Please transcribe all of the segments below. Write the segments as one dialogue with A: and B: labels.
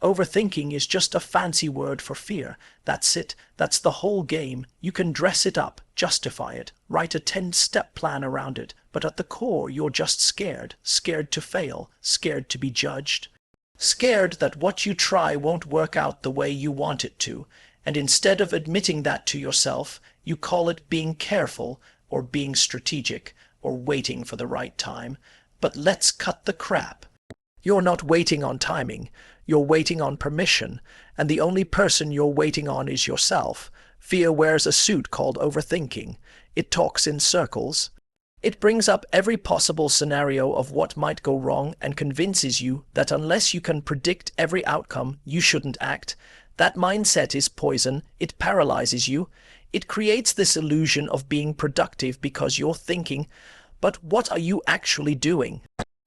A: Overthinking is just a fancy word for fear. That's it. That's the whole game. You can dress it up, justify it, write a 10-step plan around it, but at the core you're just scared. Scared to fail, scared to be judged. Scared that what you try won't work out the way you want it to, and instead of admitting that to yourself, you call it being careful, or being strategic, or waiting for the right time. But let's cut the crap. You're not waiting on timing, you're waiting on permission, and the only person you're waiting on is yourself. Fear wears a suit called overthinking. It talks in circles. It brings up every possible scenario of what might go wrong and convinces you that unless you can predict every outcome, you shouldn't act. That mindset is poison. It paralyzes you. It creates this illusion of being productive because you're thinking, but what are you actually doing?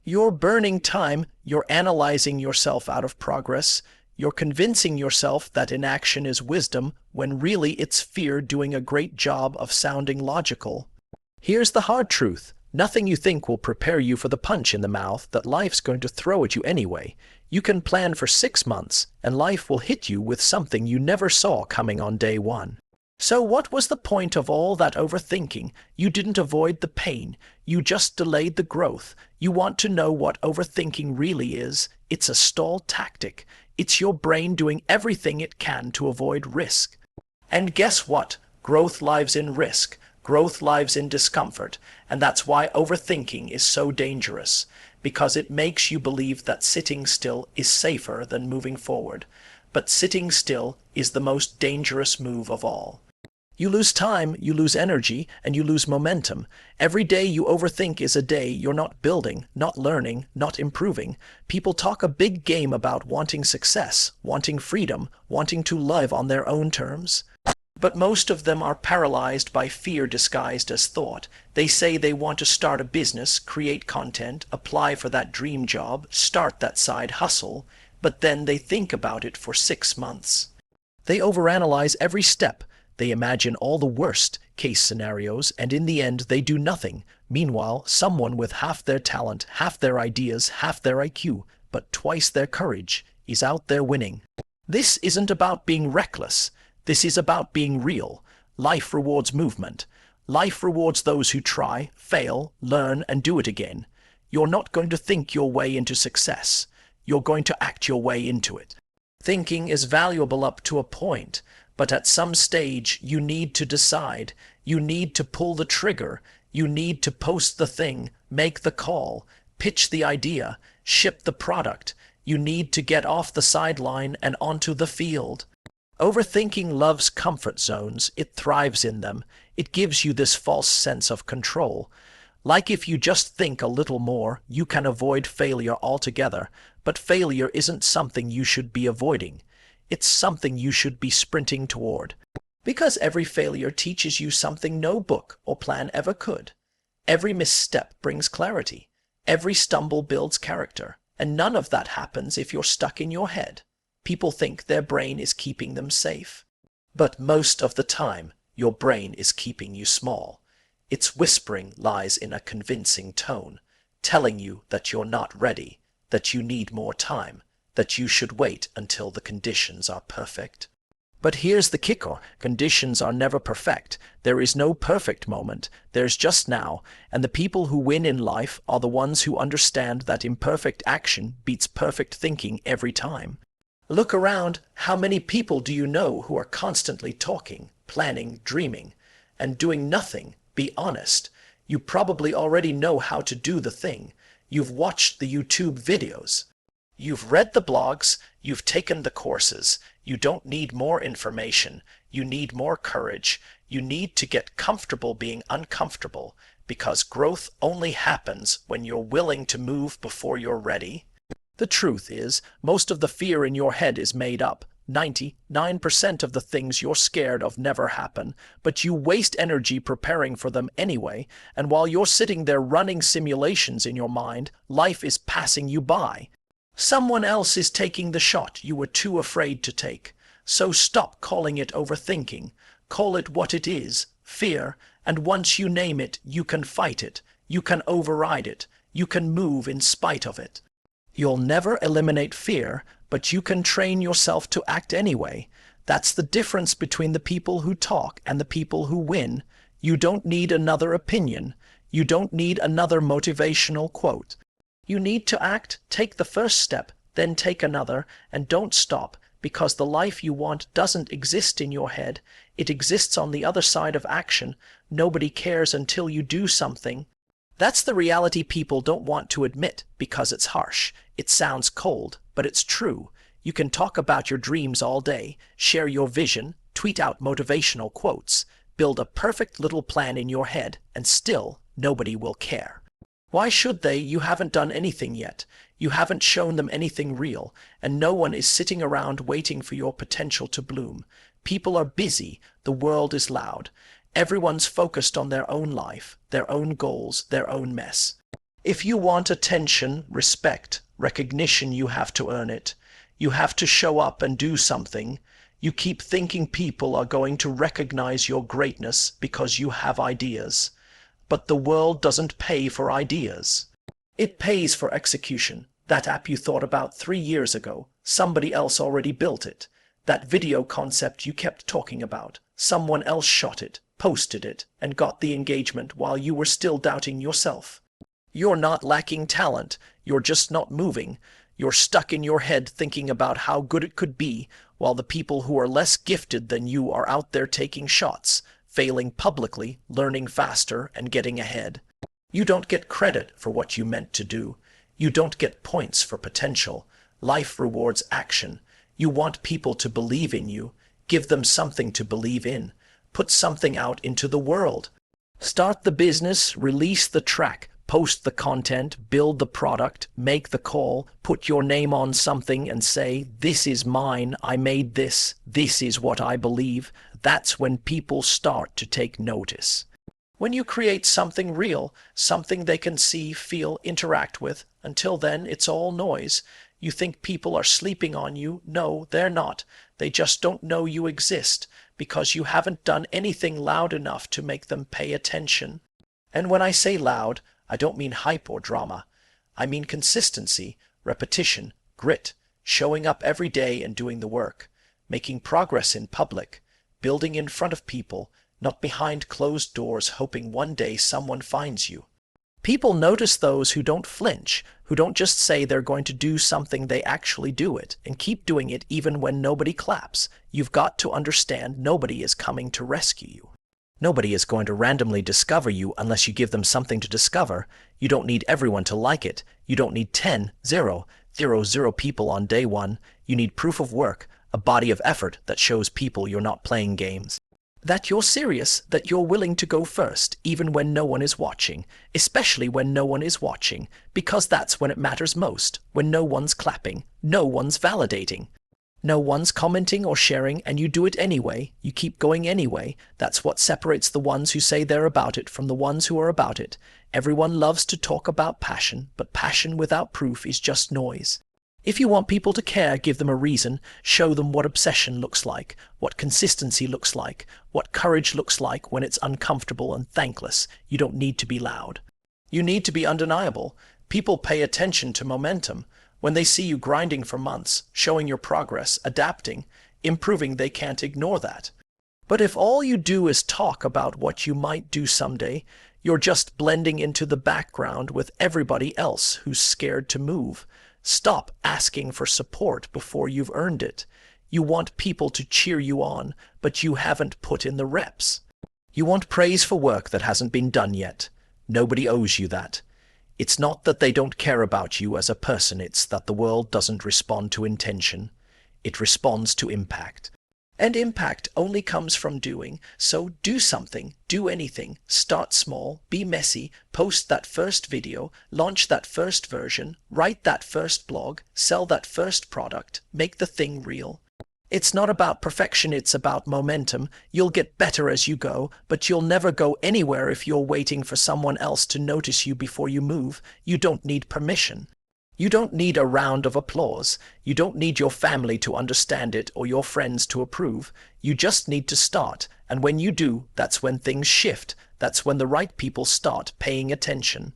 A: You're burning time. You're analyzing yourself out of progress. You're convincing yourself that inaction is wisdom when really it's fear doing a great job of sounding logical. Here's the hard truth. Nothing you think will prepare you for the punch in the mouth that life's going to throw at you anyway. You can plan for 6 months, and life will hit you with something you never saw coming on day one. So what was the point of all that overthinking? You didn't avoid the pain. You just delayed the growth. You want to know what overthinking really is? It's a stall tactic. It's your brain doing everything it can to avoid risk. And guess what? Growth lives in risk. Growth lives in discomfort, and that's why overthinking is so dangerous, because it makes you believe that sitting still is safer than moving forward. But sitting still is the most dangerous move of all. You lose time, you lose energy, and you lose momentum. Every day you overthink is a day you're not building, not learning, not improving. People talk a big game about wanting success, wanting freedom, wanting to live on their own terms. But most of them are paralyzed by fear disguised as thought. They say they want to start a business, create content, apply for that dream job, start that side hustle, but then they think about it for 6 months. They overanalyze every step. They imagine all the worst case scenarios, and in the end they do nothing. Meanwhile, someone with half their talent, half their ideas, half their IQ, but twice their courage, is out there winning. This isn't about being reckless. This is about being real. Life rewards movement. Life rewards those who try, fail, learn, and do it again. You're not going to think your way into success. You're going to act your way into it. Thinking is valuable up to a point, but at some stage you need to decide. You need to pull the trigger. You need to post the thing, make the call, pitch the idea, ship the product. You need to get off the sideline and onto the field. Overthinking loves comfort zones. It thrives in them. It gives you this false sense of control. Like if you just think a little more, you can avoid failure altogether. But failure isn't something you should be avoiding. It's something you should be sprinting toward. Because every failure teaches you something no book or plan ever could. Every misstep brings clarity. Every stumble builds character. And none of that happens if you're stuck in your head. People think their brain is keeping them safe. But most of the time, your brain is keeping you small. Its whispering lies in a convincing tone, telling you that you're not ready, that you need more time, that you should wait until the conditions are perfect. But here's the kicker. Conditions are never perfect. There is no perfect moment. There's just now. And the people who win in life are the ones who understand that imperfect action beats perfect thinking every time. Look around. How many people do you know who are constantly talking, planning, dreaming, and doing nothing? Be honest. You probably already know how to do the thing. You've watched the YouTube videos. You've read the blogs. You've taken the courses. You don't need more information. You need more courage. You need to get comfortable being uncomfortable, because growth only happens when you're willing to move before you're ready. The truth is, most of the fear in your head is made up. 99% of the things you're scared of never happen, but you waste energy preparing for them anyway, and while you're sitting there running simulations in your mind, life is passing you by. Someone else is taking the shot you were too afraid to take. So stop calling it overthinking. Call it what it is, fear, and once you name it, you can fight it. You can override it. You can move in spite of it. You'll never eliminate fear, but you can train yourself to act anyway. That's the difference between the people who talk and the people who win. You don't need another opinion. You don't need another motivational quote. You need to act, take the first step, then take another, and don't stop, because the life you want doesn't exist in your head. It exists on the other side of action. Nobody cares until you do something. That's the reality people don't want to admit because it's harsh. It sounds cold, but it's true. You can talk about your dreams all day, share your vision, tweet out motivational quotes, build a perfect little plan in your head, and still nobody will care. Why should they? You haven't done anything yet. You haven't shown them anything real, and no one is sitting around waiting for your potential to bloom. People are busy. The world is loud. Everyone's focused on their own life, their own goals, their own mess. If you want attention, respect, recognition, you have to earn it. You have to show up and do something. You keep thinking people are going to recognize your greatness because you have ideas. But the world doesn't pay for ideas. It pays for execution. That app you thought about 3 years ago, somebody else already built it. That video concept you kept talking about, someone else shot it, posted it, and got the engagement while you were still doubting yourself. You're not lacking talent. You're just not moving. You're stuck in your head thinking about how good it could be, while the people who are less gifted than you are out there taking shots, failing publicly, learning faster, and getting ahead. You don't get credit for what you meant to do. You don't get points for potential. Life rewards action. You want people to believe in you. Give them something to believe in. Put something out into the world. Start the business, release the track, post the content, build the product, make the call, put your name on something and say, "This is mine, I made this, this is what I believe." That's when people start to take notice. When you create something real, something they can see, feel, interact with, until then it's all noise. You think people are sleeping on you. No, they're not. They just don't know you exist because you haven't done anything loud enough to make them pay attention. And when I say loud, I don't mean hype or drama. I mean consistency, repetition, grit, showing up every day and doing the work, making progress in public, building in front of people, not behind closed doors hoping one day someone finds you. People notice those who don't flinch, who don't just say they're going to do something, they actually do it, and keep doing it even when nobody claps. You've got to understand nobody is coming to rescue you. Nobody is going to randomly discover you unless you give them something to discover. You don't need everyone to like it. You don't need 0 people on day one. You need proof of work, a body of effort that shows people you're not playing games. That you're serious, that you're willing to go first, even when no one is watching, especially when no one is watching, because that's when it matters most, when no one's clapping, no one's validating. No one's commenting or sharing, and you do it anyway. You keep going anyway. That's what separates the ones who say they're about it from the ones who are about it. Everyone loves to talk about passion, but passion without proof is just noise. If you want people to care, give them a reason. Show them what obsession looks like, what consistency looks like, what courage looks like when it's uncomfortable and thankless. You don't need to be loud. You need to be undeniable. People pay attention to momentum. When they see you grinding for months, showing your progress, adapting, improving, they can't ignore that. But if all you do is talk about what you might do someday, you're just blending into the background with everybody else who's scared to move. Stop asking for support before you've earned it. You want people to cheer you on, but you haven't put in the reps. You want praise for work that hasn't been done yet. Nobody owes you that. It's not that they don't care about you as a person, it's that the world doesn't respond to intention. It responds to impact. And impact only comes from doing. So do something, do anything, start small, be messy, post that first video, launch that first version, write that first blog, sell that first product, make the thing real. It's not about perfection, it's about momentum. You'll get better as you go, but you'll never go anywhere if you're waiting for someone else to notice you before you move. You don't need permission. You don't need a round of applause. You don't need your family to understand it or your friends to approve. You just need to start, and when you do, that's when things shift. That's when the right people start paying attention.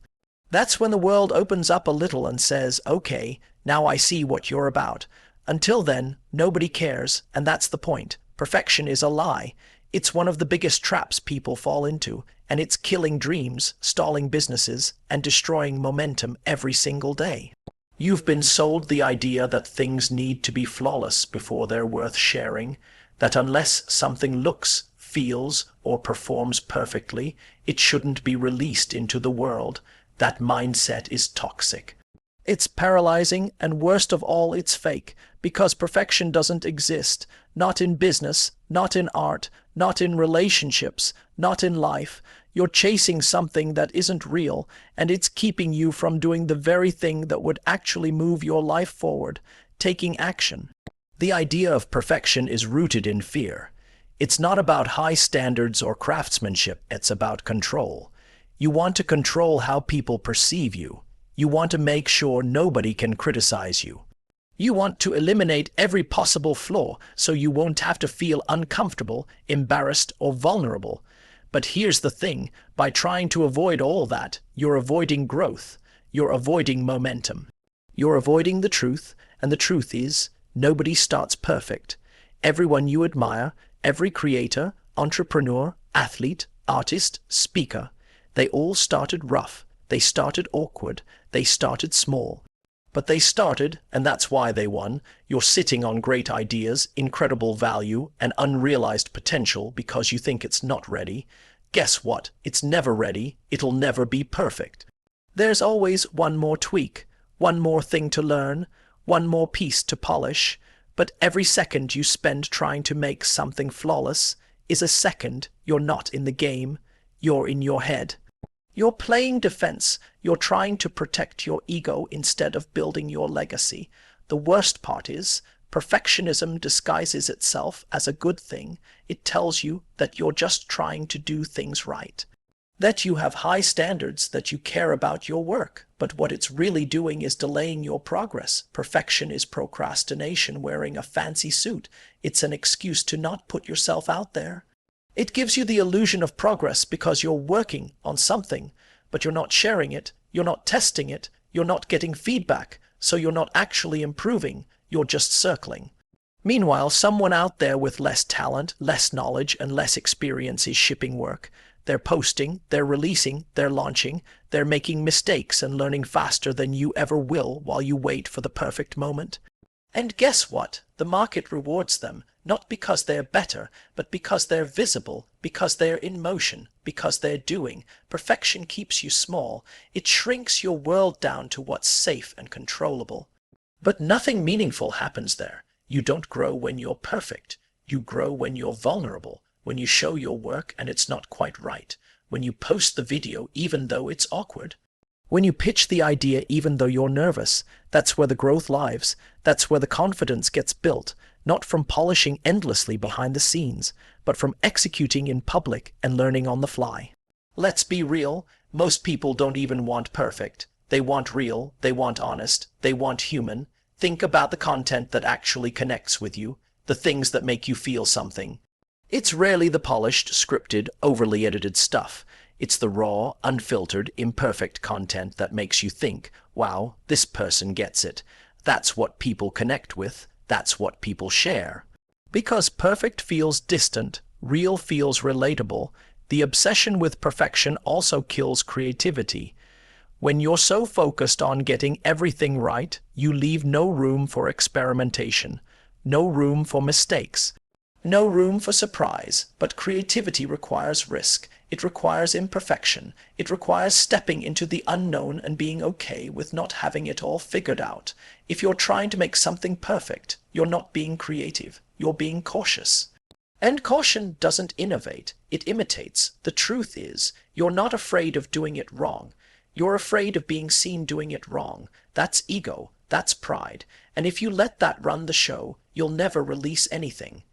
A: That's when the world opens up a little and says, "Okay, now I see what you're about. Until then, nobody cares, and that's the point. Perfection is a lie. It's one of the biggest traps people fall into, and it's killing dreams, stalling businesses, and destroying momentum every single day. You've been sold the idea that things need to be flawless before they're worth sharing, that unless something looks, feels, or performs perfectly, it shouldn't be released into the world. That mindset is toxic. It's paralyzing, and worst of all, it's fake, because perfection doesn't exist. Not in business, not in art, not in relationships, not in life. You're chasing something that isn't real, and it's keeping you from doing the very thing that would actually move your life forward, taking action. The idea of perfection is rooted in fear. It's not about high standards or craftsmanship, it's about control. You want to control how people perceive you. You want to make sure nobody can criticize you. You want to eliminate every possible flaw so you won't have to feel uncomfortable, embarrassed, or vulnerable. But here's the thing, by trying to avoid all that, you're avoiding growth. You're avoiding momentum. You're avoiding the truth, and the truth is, nobody starts perfect. Everyone you admire, every creator, entrepreneur, athlete, artist, speaker, they all started rough. They started awkward. They started small. But they started, and that's why they won. You're sitting on great ideas, incredible value, and unrealized potential because you think it's not ready. Guess what? It's never ready. It'll never be perfect. There's always one more tweak, one more thing to learn, one more piece to polish. But every second you spend trying to make something flawless is a second you're not in the game. You're in your head. You're playing defense. You're trying to protect your ego instead of building your legacy. The worst part is, perfectionism disguises itself as a good thing. It tells you that you're just trying to do things right, that you have high standards, that you care about your work. But what it's really doing is delaying your progress. Perfection is procrastination wearing a fancy suit. It's an excuse to not put yourself out there. It gives you the illusion of progress because you're working on something, but you're not sharing it, you're not testing it, you're not getting feedback, so you're not actually improving, you're just circling. Meanwhile, someone out there with less talent, less knowledge, and less experience is shipping work. They're posting, they're releasing, they're launching, they're making mistakes and learning faster than you ever will while you wait for the perfect moment. And guess what? The market rewards them, not because they're better, but because they're visible, because they're in motion, because they're doing. Perfection keeps you small. It shrinks your world down to what's safe and controllable. But nothing meaningful happens there. You don't grow when you're perfect. You grow when you're vulnerable, when you show your work and it's not quite right, when you post the video even though it's awkward. When you pitch the idea even though you're nervous, that's where the growth lives. That's where the confidence gets built, not from polishing endlessly behind the scenes, but from executing in public and learning on the fly. Let's be real, most people don't even want perfect. They want real, they want honest, they want human. Think about the content that actually connects with you, the things that make you feel something. It's rarely the polished, scripted, overly edited stuff. It's the raw, unfiltered, imperfect content that makes you think, wow, this person gets it. That's what people connect with. That's what people share. Because perfect feels distant, real feels relatable, the obsession with perfection also kills creativity. When you're so focused on getting everything right, you leave no room for experimentation, no room for mistakes, no room for surprise. But creativity requires risk. It requires imperfection. It requires stepping into the unknown and being okay with not having it all figured out. If you're trying to make something perfect, you're not being creative. You're being cautious. And caution doesn't innovate. It imitates. The truth is, you're not afraid of doing it wrong. You're afraid of being seen doing it wrong. That's ego. That's pride. And if you let that run the show, you'll never release anything.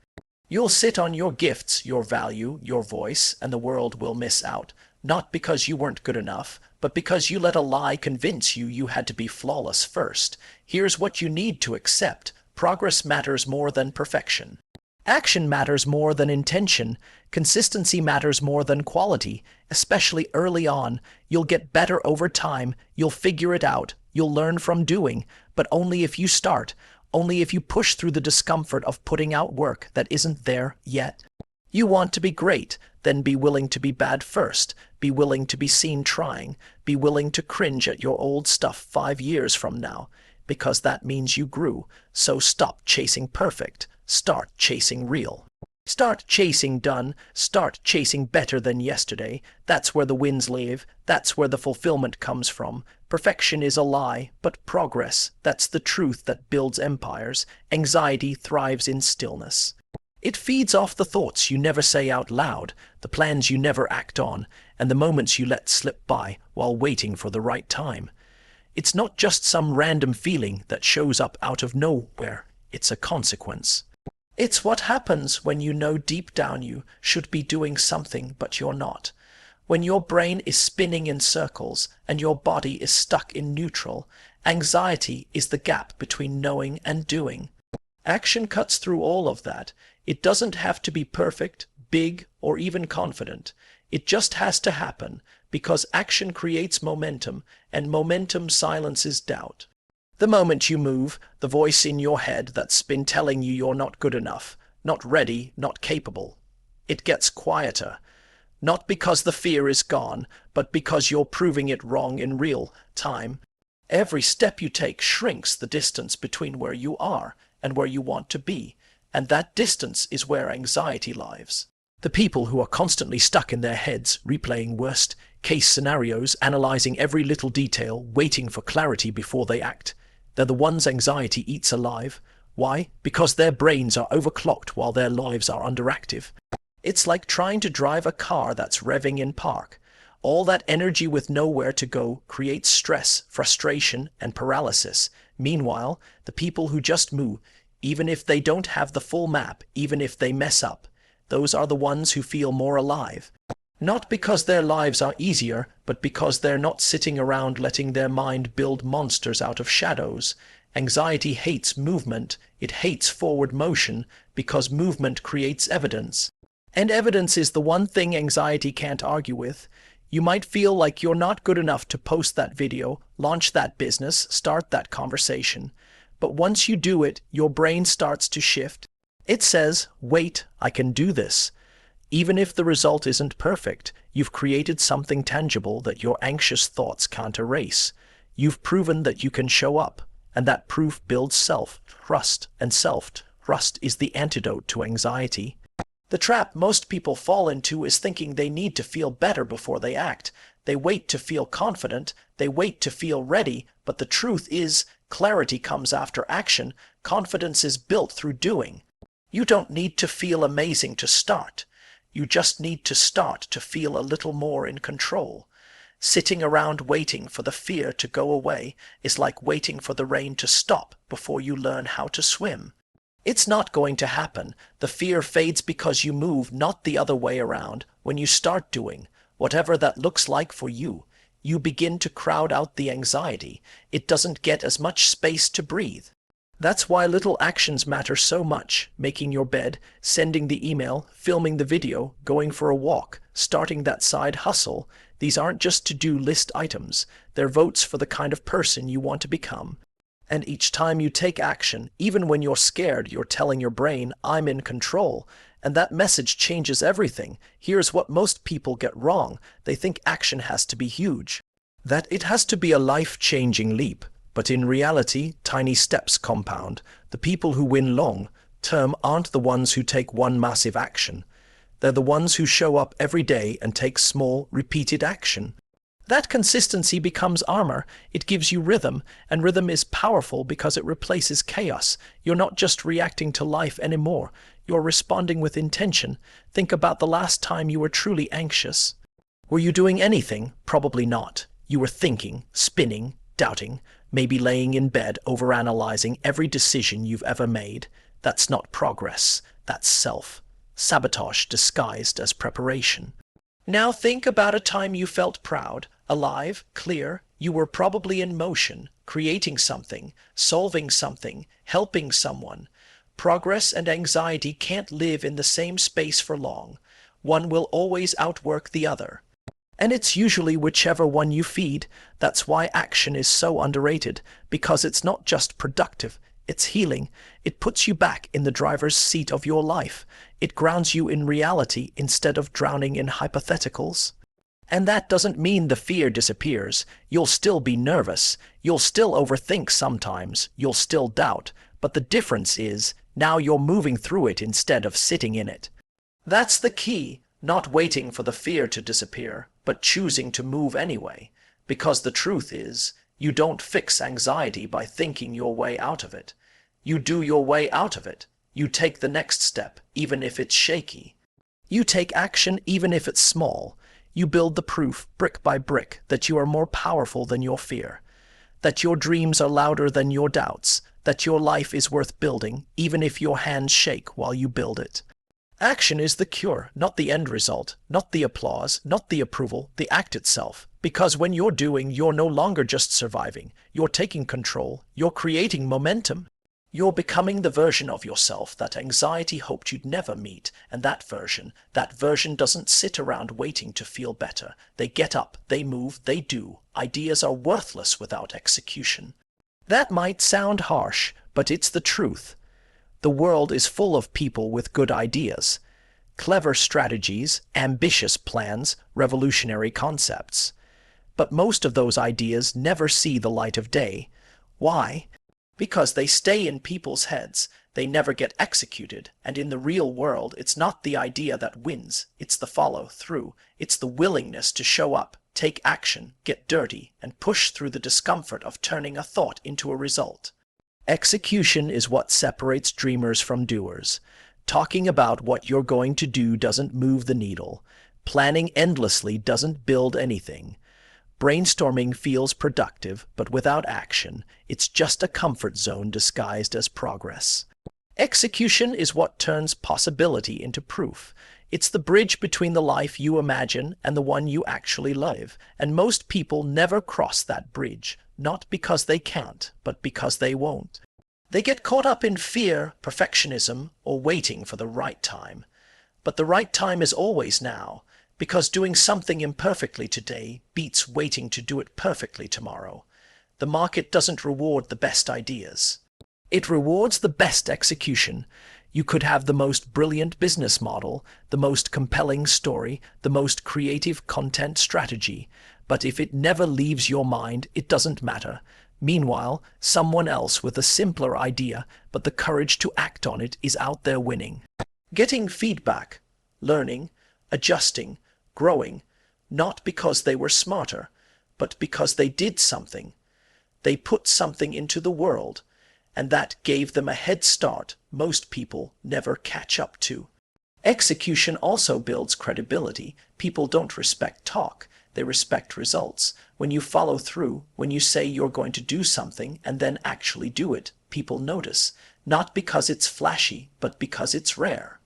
A: You'll sit on your gifts, your value, your voice, and the world will miss out. Not because you weren't good enough, but because you let a lie convince you you had to be flawless first. Here's what you need to accept. Progress matters more than perfection. Action matters more than intention. Consistency matters more than quality, especially early on. You'll get better over time. You'll figure it out. You'll learn from doing, but only if you start. only if you push through the discomfort of putting out work that isn't there yet. You want to be great, then be willing to be bad first. Be willing to be seen trying. Be willing to cringe at your old stuff 5 years from now, because that means you grew. So stop chasing perfect. Start chasing real. Start chasing done. Start chasing better than yesterday. That's where the wins live. That's where the fulfillment comes from. Perfection is a lie, but progress, that's the truth that builds empires. Anxiety thrives in stillness. It feeds off the thoughts you never say out loud, the plans you never act on, and the moments you let slip by while waiting for the right time. It's not just some random feeling that shows up out of nowhere. It's a consequence. It's what happens when you know deep down you should be doing something but you're not. When your brain is spinning in circles and your body is stuck in neutral, anxiety is the gap between knowing and doing. Action cuts through all of that. It doesn't have to be perfect, big, or even confident. It just has to happen, because action creates momentum, and momentum silences doubt. The moment you move, the voice in your head that's been telling you you're not good enough, not ready, not capable, it gets quieter. Not because the fear is gone, but because you're proving it wrong in real time. Every step you take shrinks the distance between where you are and where you want to be, and that distance is where anxiety lives. The people who are constantly stuck in their heads, replaying worst-case scenarios, analyzing every little detail, waiting for clarity before they act, they're the ones anxiety eats alive. Why? Because their brains are overclocked while their lives are underactive. It's like trying to drive a car that's revving in park. All that energy with nowhere to go creates stress, frustration, and paralysis. Meanwhile, the people who just move, even if they don't have the full map, even if they mess up, those are the ones who feel more alive. Not because their lives are easier, but because they're not sitting around letting their mind build monsters out of shadows. Anxiety hates movement. It hates forward motion because movement creates evidence. And evidence is the one thing anxiety can't argue with. You might feel like you're not good enough to post that video, launch that business, start that conversation. But once you do it, your brain starts to shift. It says, wait, I can do this. Even if the result isn't perfect, you've created something tangible that your anxious thoughts can't erase. You've proven that you can show up, and that proof builds self-trust, and self-trust is the antidote to anxiety. The trap most people fall into is thinking they need to feel better before they act. They wait to feel confident, they wait to feel ready, but the truth is, clarity comes after action. Confidence is built through doing. You don't need to feel amazing to start. You just need to start to feel a little more in control. Sitting around waiting for the fear to go away is like waiting for the rain to stop before you learn how to swim. It's not going to happen. The fear fades because you move, not the other way around. When you start doing whatever that looks like for you, you begin to crowd out the anxiety. It doesn't get as much space to breathe. That's why little actions matter so much. Making your bed, sending the email, filming the video, going for a walk, starting that side hustle. These aren't just to-do list items. They're votes for the kind of person you want to become. And each time you take action, even when you're scared, you're telling your brain, I'm in control. And that message changes everything. Here's what most people get wrong. They think action has to be huge, that it has to be a life-changing leap. But in reality, tiny steps compound. The people who win long-term aren't the ones who take one massive action. They're the ones who show up every day and take small, repeated action. That consistency becomes armor. It gives you rhythm, and rhythm is powerful because it replaces chaos. You're not just reacting to life anymore. You're responding with intention. Think about the last time you were truly anxious. Were you doing anything? Probably not. You were thinking, spinning, doubting, maybe laying in bed overanalyzing every decision you've ever made. That's not progress. That's self-sabotage disguised as preparation. Now think about a time you felt proud, alive, clear. You were probably in motion, creating something, solving something, helping someone. Progress and anxiety can't live in the same space for long. One will always outwork the other. And it's usually whichever one you feed. That's why action is so underrated, because it's not just productive, It's healing. It puts you back in the driver's seat of your life. It grounds you in reality instead of drowning in hypotheticals. And that doesn't mean the fear disappears. You'll still be nervous. You'll still overthink sometimes. You'll still doubt. But the difference is, now you're moving through it instead of sitting in it. That's the key, not waiting for the fear to disappear, but choosing to move anyway. Because the truth is, you don't fix anxiety by thinking your way out of it. You do your way out of it. You take the next step, even if it's shaky. You take action, even if it's small. You build the proof, brick by brick, that you are more powerful than your fear, that your dreams are louder than your doubts, that your life is worth building, even if your hands shake while you build it. Action is the cure, not the end result, not the applause, not the approval, the act itself. Because when you're doing, you're no longer just surviving. You're taking control. You're creating momentum. You're becoming the version of yourself that anxiety hoped you'd never meet, and that version doesn't sit around waiting to feel better. They get up, they move, they do. Ideas are worthless without execution. That might sound harsh, but it's the truth. The world is full of people with good ideas, clever strategies, ambitious plans, revolutionary concepts. But most of those ideas never see the light of day. Why? Because they stay in people's heads, they never get executed, and in the real world, it's not the idea that wins, it's the follow-through, it's the willingness to show up, take action, get dirty, and push through the discomfort of turning a thought into a result. Execution is what separates dreamers from doers. Talking about what you're going to do doesn't move the needle. Planning endlessly doesn't build anything. Brainstorming feels productive, but without action, it's just a comfort zone disguised as progress. Execution is what turns possibility into proof. It's the bridge between the life you imagine and the one you actually live, and most people never cross that bridge, not because they can't, but because they won't. They get caught up in fear, perfectionism, or waiting for the right time. But the right time is always now. Because doing something imperfectly today beats waiting to do it perfectly tomorrow. The market doesn't reward the best ideas. It rewards the best execution. You could have the most brilliant business model, the most compelling story, the most creative content strategy, but if it never leaves your mind, it doesn't matter. Meanwhile, someone else with a simpler idea, but the courage to act on it, is out there winning. Getting feedback, learning, adjusting, growing, not because they were smarter, but because they did something. They put something into the world, and that gave them a head start most people never catch up to. Execution also builds credibility. People don't respect talk, they respect results. When you follow through, when you say you're going to do something and then actually do it, people notice, not because it's flashy, but because it's rare.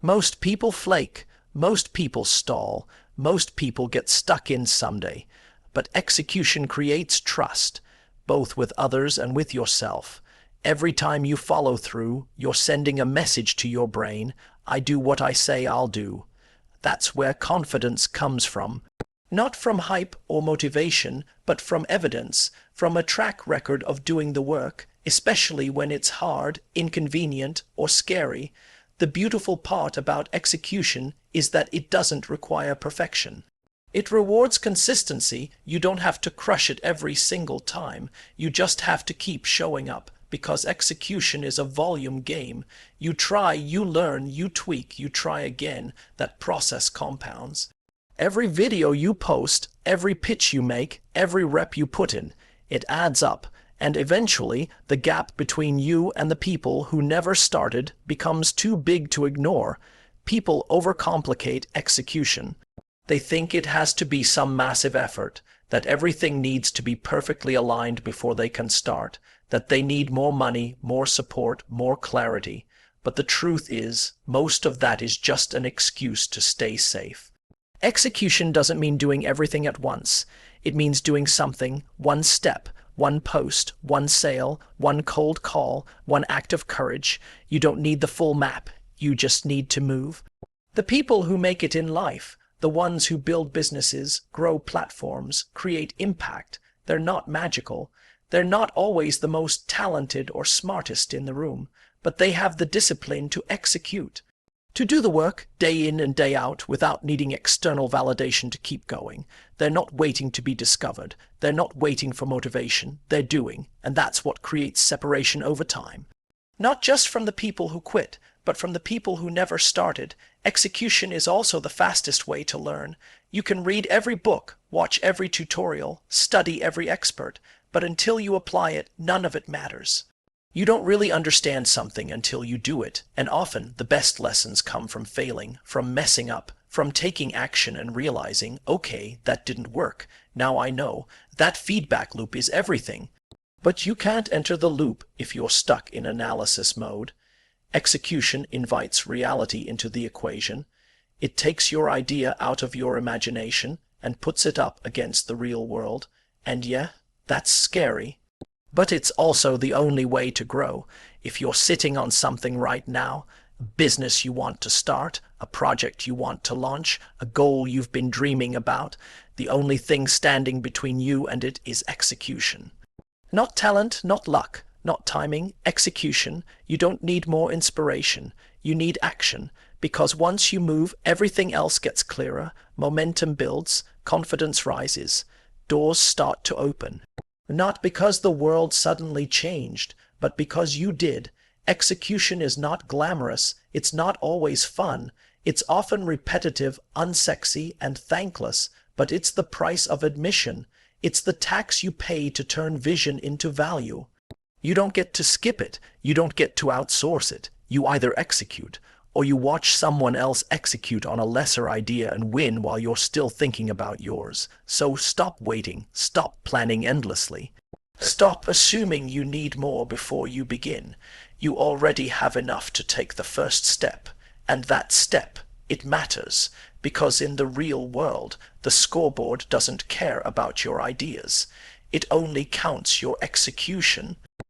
A: Most people flake. Most people stall. Most people get stuck in someday. But execution creates trust, both with others and with yourself. Every time you follow through, you're sending a message to your brain, I do what I say I'll do. That's where confidence comes from. Not from hype or motivation, but from evidence, from a track record of doing the work, especially when it's hard, inconvenient, or scary. The beautiful part about execution is that it doesn't require perfection. It rewards consistency. You don't have to crush it every single time. You just have to keep showing up, because execution is a volume game. You try, you learn, you tweak, you try again. That process compounds. Every video you post, every pitch you make, every rep you put in, it adds up. And eventually, the gap between you and the people who never started becomes too big to ignore. People overcomplicate execution. They think it has to be some massive effort, that everything needs to be perfectly aligned before they can start, that they need more money, more support, more clarity. But the truth is, most of that is just an excuse to stay safe. Execution doesn't mean doing everything at once. It means doing something, one step, one post, one sale, one cold call, one act of courage. You don't need the full map. You just need to move. The people who make it in life, the ones who build businesses, grow platforms, create impact, they're not magical. They're not always the most talented or smartest in the room, but they have the discipline to execute, to do the work day in and day out without needing external validation to keep going. They're not waiting to be discovered. They're not waiting for motivation. They're doing, and that's what creates separation over time. Not just from the people who quit, but from the people who never started. Execution is also the fastest way to learn. You can read every book, watch every tutorial, study every expert, but until you apply it, none of it matters. You don't really understand something until you do it, and often the best lessons come from failing, from messing up, from taking action and realizing, okay, that didn't work. Now I know. That feedback loop is everything. But you can't enter the loop if you're stuck in analysis mode. Execution invites reality into the equation. It takes your idea out of your imagination and puts it up against the real world. And yeah, that's scary. But it's also the only way to grow. If you're sitting on something right now, a business you want to start, a project you want to launch, a goal you've been dreaming about, the only thing standing between you and it is execution. Not talent, not luck, not timing, execution. You don't need more inspiration. You need action. Because once you move, everything else gets clearer, momentum builds, confidence rises, doors start to open. Not because the world suddenly changed, but because you did. Execution is not glamorous. It's not always fun. It's often repetitive, unsexy, and thankless, but it's the price of admission. It's the tax you pay to turn vision into value. You don't get to skip it. You don't get to outsource it. You either execute, or you watch someone else execute on a lesser idea and win while you're still thinking about yours. So stop waiting. Stop planning endlessly. Stop assuming you need more before you begin. You already have enough to take the first step. And that step, it matters, because in the real world, the scoreboard doesn't care about your ideas. It only counts your execution.